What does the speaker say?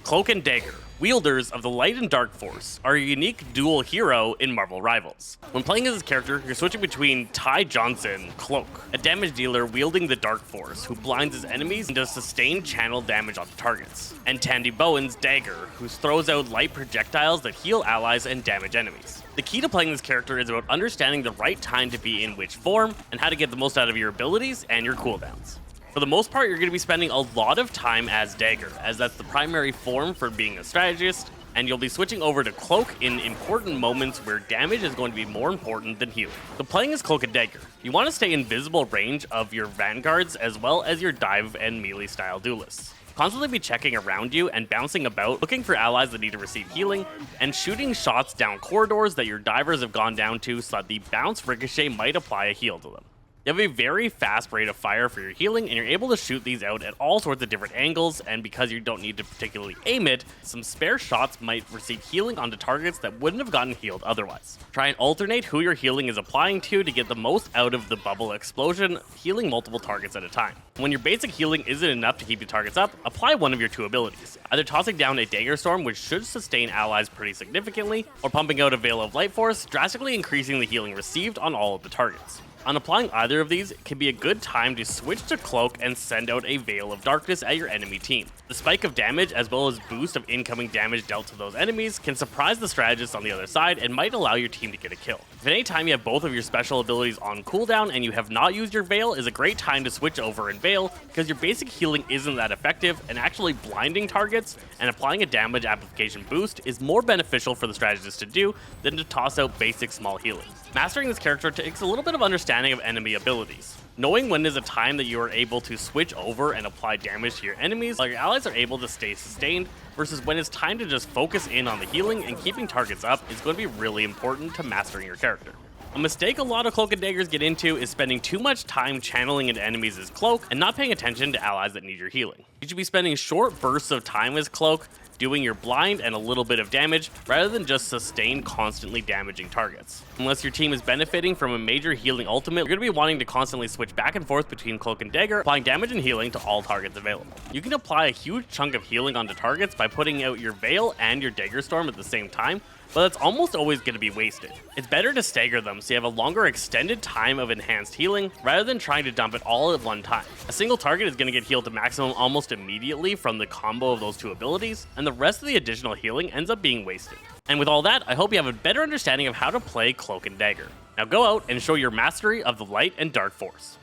Cloak and Dagger, wielders of the Light and Dark Force, are a unique dual hero in Marvel Rivals. When playing as this character, you're switching between Ty Johnson, Cloak, a damage dealer wielding the Dark Force, who blinds his enemies and does sustained channel damage onto targets, and Tandy Bowen's Dagger, who throws out light projectiles that heal allies and damage enemies. The key to playing this character is about understanding the right time to be in which form, and how to get the most out of your abilities and your cooldowns. For the most part, you're going to be spending a lot of time as Dagger, as that's the primary form for being a strategist, and you'll be switching over to Cloak in important moments where damage is going to be more important than healing. So playing as Cloak and Dagger, you want to stay in visible range of your vanguards as well as your dive and melee style duelists. Constantly be checking around you and bouncing about, looking for allies that need to receive healing, and shooting shots down corridors that your divers have gone down to so that the bounce ricochet might apply a heal to them. You have a very fast rate of fire for your healing, and you're able to shoot these out at all sorts of different angles, and because you don't need to particularly aim it, some spare shots might receive healing onto targets that wouldn't have gotten healed otherwise. Try and alternate who your healing is applying to get the most out of the bubble explosion, healing multiple targets at a time. When your basic healing isn't enough to keep your targets up, apply one of your two abilities, either tossing down a Dagger Storm, which should sustain allies pretty significantly, or pumping out a Veil of Light Force, drastically increasing the healing received on all of the targets. On applying either of these, it can be a good time to switch to Cloak and send out a Veil of Darkness at your enemy team. The spike of damage as well as boost of incoming damage dealt to those enemies can surprise the strategist on the other side and might allow your team to get a kill. If at any time you have both of your special abilities on cooldown and you have not used your Veil, is a great time to switch over and Veil, because your basic healing isn't that effective, and actually blinding targets and applying a damage application boost is more beneficial for the strategist to do than to toss out basic small healing. Mastering this character takes a little bit of understanding of enemy abilities. Knowing when is a time that you are able to switch over and apply damage to your enemies while your allies are able to stay sustained, versus when it's time to just focus in on the healing and keeping targets up is going to be really important to mastering your character. A mistake a lot of Cloak and Daggers get into is spending too much time channeling into enemies as Cloak and not paying attention to allies that need your healing. You should be spending short bursts of time as Cloak, doing your blind and a little bit of damage, rather than just sustain constantly damaging targets. Unless your team is benefiting from a major healing ultimate, you're going to be wanting to constantly switch back and forth between Cloak and Dagger, applying damage and healing to all targets available. You can apply a huge chunk of healing onto targets by putting out your Veil and your Dagger Storm at the same time, but that's almost always going to be wasted. It's better to stagger them so you have a longer extended time of enhanced healing rather than trying to dump it all at one time. A single target is going to get healed to maximum almost immediately from the combo of those two abilities, and the rest of the additional healing ends up being wasted. And with all that, I hope you have a better understanding of how to play Cloak and Dagger. Now go out and show your mastery of the Light and Dark Force.